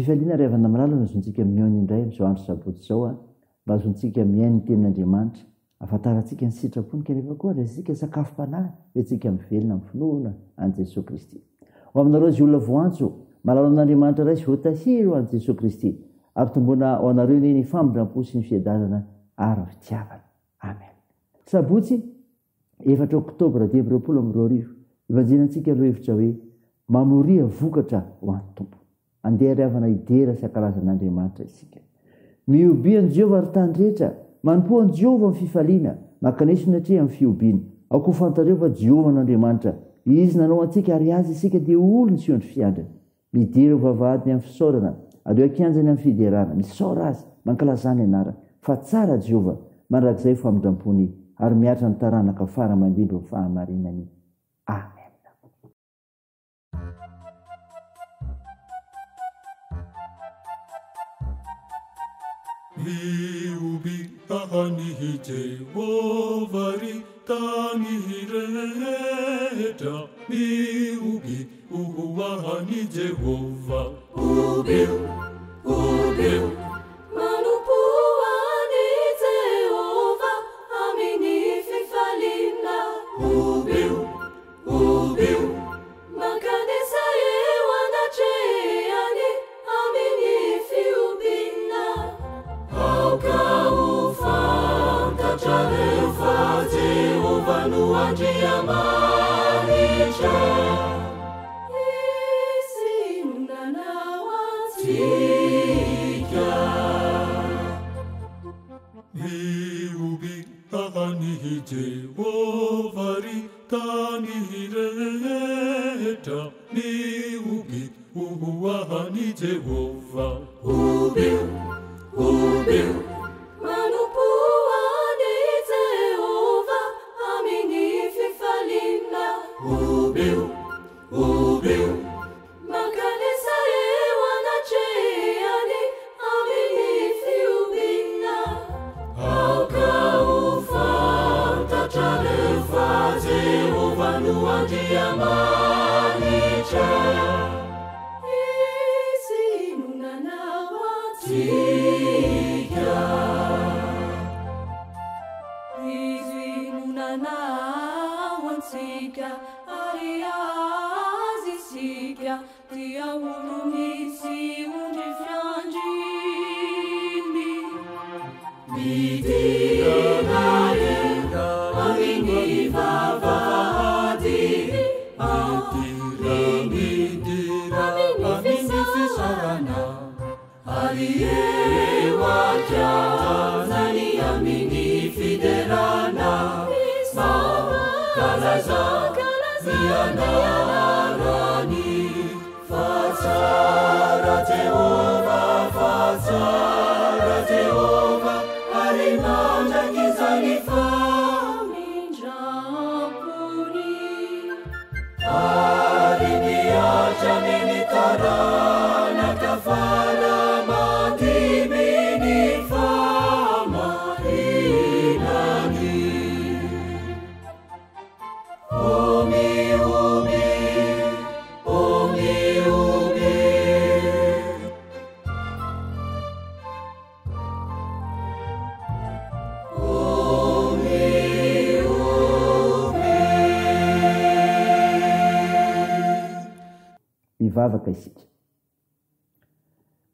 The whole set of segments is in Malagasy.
Ampifaliana revana malalana azontsika mihaony indray amin'izao andro sabotsy zao a mba azontsika mihainy ny tenin'Andriamanitra ahafantarantsika ny sitrapony kanefa koa resika sakafom-panahy hoentsika mivelona amin'ny finoana an' Jesosy Kristy. Ho aminareo izay olona voantso malalo amin'Andriamanitra iray sy voatahiry ho an' Jesosy Kristy ampitomboana ao anareo ny famindram-po sy ny fiadanana ara-fitiavana. Amen. Sabotsy 4 Oktobra 2022 ivanjinantsika aloha hevitra hoe mamoria vokatra ho an'ny tompo. Andeha riavana idera sy ankalazan'Andriamanitra isika. Miobi an' Jehova ary tany rehetra, manompo an' Jehova amin'ny fifaliana, makanesina atria amin'ny fiobiana. Ao koa fantareo fa Jehova n'Andriamanitra, izy nanao antsika ary azy isika dia olony sy ondry fiandrina. Midira ho vavahadiny amin'ny fisaorana, ary akianjany amin'ny fiderana, misaora azy, mankalazany anara. Fa tsara Jehova, mandrakizay famindrampony ary miatra ny taranaka fara mandimby ny fahamarinany. Amen. Miobi tani Jehova ry tany rehetra, miobi uhuani Jehova. Ubiu, ubiu, manompo ani Jehova amin'ny fifaliana. ubiu, ubiu, Mankanesa eo anatreany amin'ny fiobiana. auka ufantatra rehefa Jehova no andriamanitra. Izy no nanao Tika miobi tany Jehova ry tany rehetra, miobi uhuani Jehova. Ubiu, ubiu, manompo ani Jehova amin'ny fifaliana. ubiu, ubiu, Mankanesa eo anatreany amin'ny fiobiana. auka ufantatra rehefa Jehova no andriamanitra. Izy no nanao Tika Izy no nanao antsika ary azy isika dia olo misy ondry fiandriny. midirana eka amin'ny vavahady, midira amin'ny fisarana, ary eo akiazany amin'ny fiderana. Makalaza ny anarany, fa tsara Jehova, fa tsara Jehova, ary mandraky izany Famindrampony ary miatra amin'ny taranaka fara mandimy ny fahamarinany. O miobi, o miobi, o miobi. Mivavaka isika.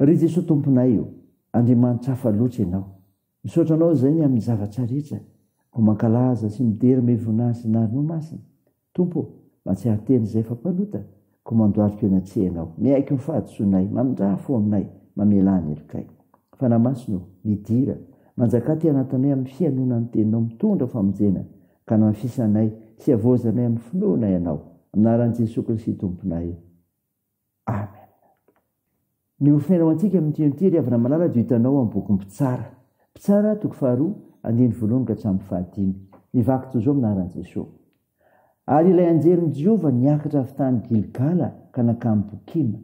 Ry Jesosy tomponay io, Andriamanitra hafa loatra ianao. Misaotra anao izay ny amin'ny zavatra rehetra, ho mankalaza sy midera me voninahitry masina. Tompo, mahatsiaro teny izay fampanota, ko mandoariko eo anatsehanao. Miaiky ny fahadisoanay, mamindra fo aminay, mamelany erikay. Fanamasino, midira, manjaka ty anatanay amin'ny fianonan'ny teninao, mitondra famonjena, ka namafisanay sy avozanay amin'ny finoana ianao. Aminaran'i Jesosy Kristy tomponay. Amen. Ny ofenao antsika amin'ity riavana malala dia hitanao amin'ny boky Mpitsara. Mpitsara toko 2 andiny voalohany ka hatramin'ny 15. Nivaky toy izao aminaran'i Jesosy. Ary ilay anjerin' Jehova niakatra avy tany Gilgala ka nakamy Bokima,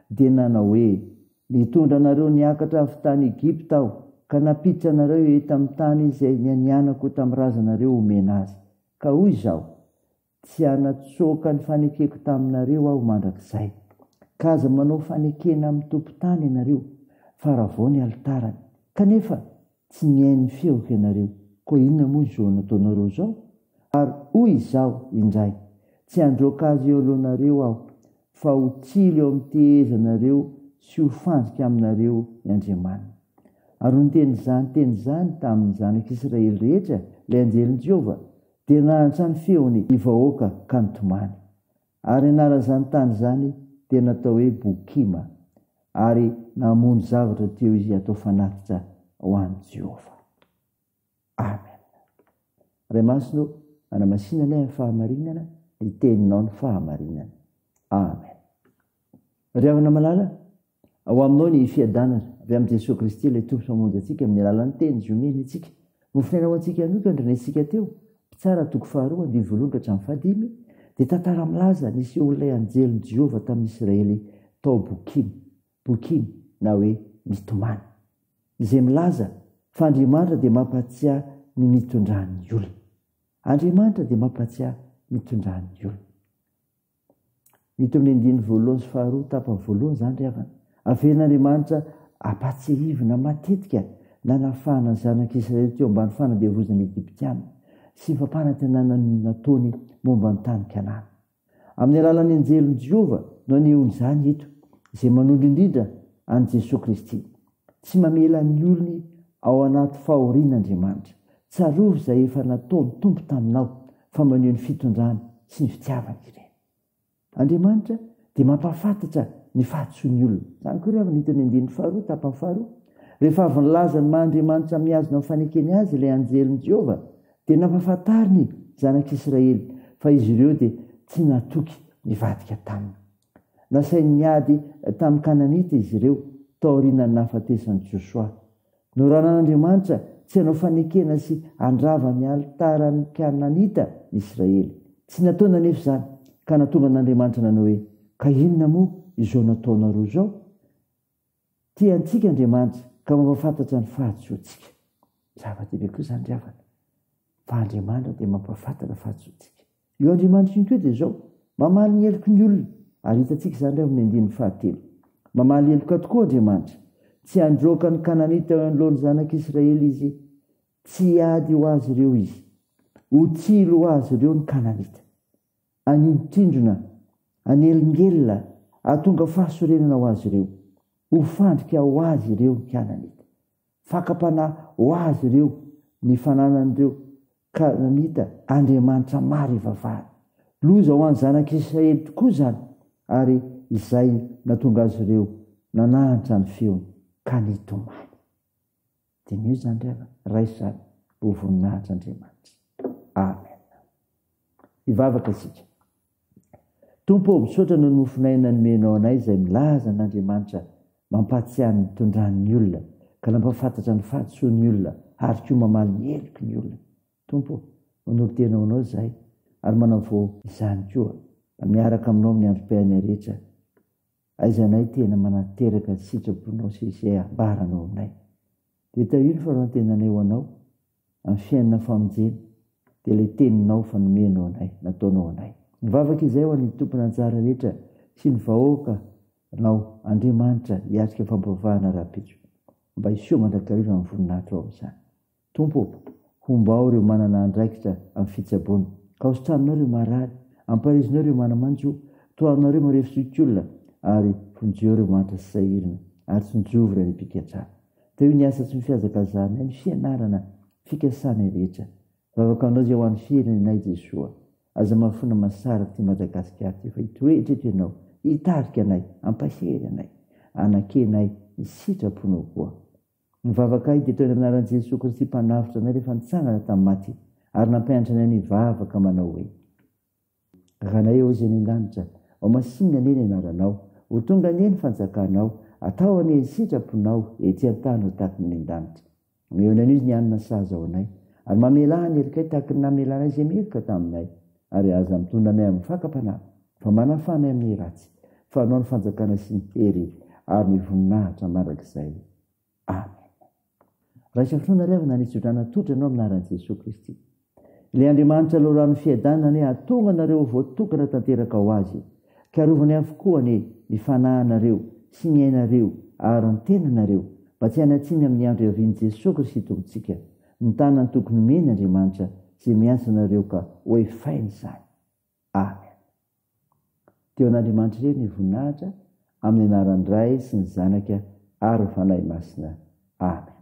dia nanao hoe nitondra anareo niakatra avy tany Egipta aho, ka napiditra anareo eto amin'ny tany izay nianianako tamin'ny razanareo omena azy. Ka hoy izao, tsy hanatsoaka ny fanekeko taminareo aho mandrakizay. ka aza manao fanekena amin'ny tompon-tany ianareo fa raha vao ny alitarany kanefa tsy mihainy feoka ianareo. Koa inona moa izao nataonareo zao? Ary hoy izao indray, tsy androaka azy eo alohanareo aho fa ho tsilo eo amin'ny tehezanareo sy ho fanjika aminareo i Andriamanina. Ary niteny izany tamin'ny zanak'Israely rehetra ilay anjelin Jehova, dia nahantra ny feony ny vahoaka ka nitomany. Ary anaran'izany tany izany dia natao hoe Bokima, ary namono zavatra teo izy atao fanatitra ho an'i Jehova. Amen. Ray masino, anamasinana ny fahamarinana, ny teninao ny fahamarinana. Amen. Ry havana malala, ao aminao ny fiadanana avy amin'i Jesosy Kristy ilay tompo mamonjy antsika amin'ny alalan'ny teny zomeny antsika. Mofinaina ho antsika anoka ndrenesika teo. Tsara toko 2:7-5 dia tantara milaza nisy olona anjelin Jehova tamin'ny Israely tao Bokim na hoe mitomany. Izay milaza fa Andriamanitra dia mampatsiahy ny mitondran'ny olona. Andriamanitra dia mampatsiahy mitondran'ny olona. Mito amin'ny 2:1 tapany 1 izany ry havana. Averin'Andriamanitra ampatsiahivina matetika nanafahana ny zanak'Israely teo ambany fanadevozana Egyptiana sy fampanantenana nataony momba ny tany Kanana. Amin'ny alalan'ny anjelin Jehova no anehoany izany eto, izay manondro indrindra an'i Jesosy Kristy. Tsy mamela ny olony ao anaty fahorian'Andriamanitra. Tsarovy izay efa nataony tompo taminao fa maneho ny fitondrana sy ny fitiavana ireny. Andriamanitra dia mampafantatra ny fahatsoan'ny olona. Izany koa ry havana hitany 2 tapany 2. Rehefa avy nilaza ny maha-Andriamanitra mihazona amin'ny fanekeny azy ilay anjelin Jehova, dia nampahafantariny zanak'Israely fa izy ireo dia tsy natoky nivadika taminy. Nasainy niady tamin'ny Kananita izy ireo tao aorian'ny nahafatesan'i Josoa. Noranan'Andriamanitra tsy hanao fanekena sy andrava ny alitaran'ny Kananita ny Israely. Tsy nataona nefa izany, ka natonga n'Andriamanitra nanao hoe, ka inona moa izao nataonareo zao? Tiantsika Andriamanitra ka mampafantatra ny fahatsoantsika. Zava-dehibe koa izany ry havana. Fa Andriamanitra dia mampafantatra fahatsoantsika. Io Andriamanitra io koa dia izao, mamaly ny heloka ny olona. Ary hitantsika izany ry havana amin'ny 1:7. Mamaly heloka tokoa Andriamanitra. Tsy androaka ny Kananita eo anoloan'ny zanak'Israely izy, tsy ady ho azy ireo izy. Ho tsilo ho azy ireo ny Kananita. Anindrindrona, anelingelina, ahatonga fahasorenana ho azy ireo. Ho fandrika ho azy ireo ny Kananita. Fakapanahy ho azy ireo ny fananan'ireo Kananita, Andriamanitra maro ivavahana. Loza ho an'ny zanak'Israely tokoa izany, ary izay natonga azy ireo nanahitra ny feony ka nitomany. Dia nio izany ry havana, raisany ho voninahitra Andriamanitra. Amen. Ivavaka isika. Tompo, misaotra noho ny mofinaina nomenao anay izay milaza n'Andriamanitra mampatsiahy ny mitondran'ny olona, ka nampafantatra ny fahatsoan'ny olona, ary koa mamaly ny heloky ny olona. Tompo, manolo-tena anao izahay, ary manavo izany koa, miaraka aminao amin'ny androm-piainana rehetra. Aizanay tena manateraka ny sitraponao sy izay ambaranao aminay. Dia tao io ny faharoantenanay ho anao, amin'ny fiainana famonjena, dia ilay teninao fa nomenao anay, nataonao anay. Mivavaka izay ho an'ny tompona anjara rehetra sy ny vahoaka nao Andriamanitra hiatrika fampavahana rahampitso. Mba hiseo mandrakariva amin'ny voninahitra ao amin'izany. Tompo, hombao ireo manana andraikitra amin'ny fitsaboana, ka hositranonao ireo marary, amparizinao ireo manamanjo, toanareo marefisoikolona, ary fonjeo ireo manitra sy sahirina, ary tsonjovy ireo mpikatrana. Teo ny asa sy ny fihazakazana, ny fianarana, fikasana rehetra. Vavaka anao izay ho an'ny firenenay Jesosy. Aza mafuna masara ty Madagasikara ty fa hitoetra eto ianao, hitarika anay, ampahery anay, anakenay ny sitraponao koa. Mivavaka ahy dia toy ny anaran'i Jesosy Kristy mpanavitra anay rehefa nitsangana tamin'ny maty, ary nampianatra anay nivavaka manao hoe: rahanay eo izay ny-lanitra, ao masinina ane ny anaranao, ho tonga ane ny fanjakanao, atao ane ny sitraponao, ety an-tany ho tahaky ny an-danitra. Meona an'izy ny anina saza ao anay, ary mamela ny erikay tahaky ny namelanay izay meloka taminay, ary aza mitondra anay amin'ny fakapanahy, fa manafanay amin'ny ratsy, fa anao ny fanjakana sy ny hery, ary ny voninahitra mandrakizay. Amen. Raha isafitrona ry havana nitsodrana totra anao aminaran'i Jesosy Kristy. Ilay Andriamanitra alohan'ny fiadanana hatonga nareo voatokana tanteraka ho azy, karovany avokoa ny fanahinareo sy ny ainareo ary ny tenanareo mba tsy hanatsimy amin'ny andro aviany Jesosy Kristy tomponsika ny tanany tokony meny Andriamanitra izay miantso anareo ka hoefainy izany. Amen. Teo an'Andriamanitra ireo ny voninahitra amin'ny anaran'ny Ray sy ny Zanaka ary ny Fanahy Masina. Amen.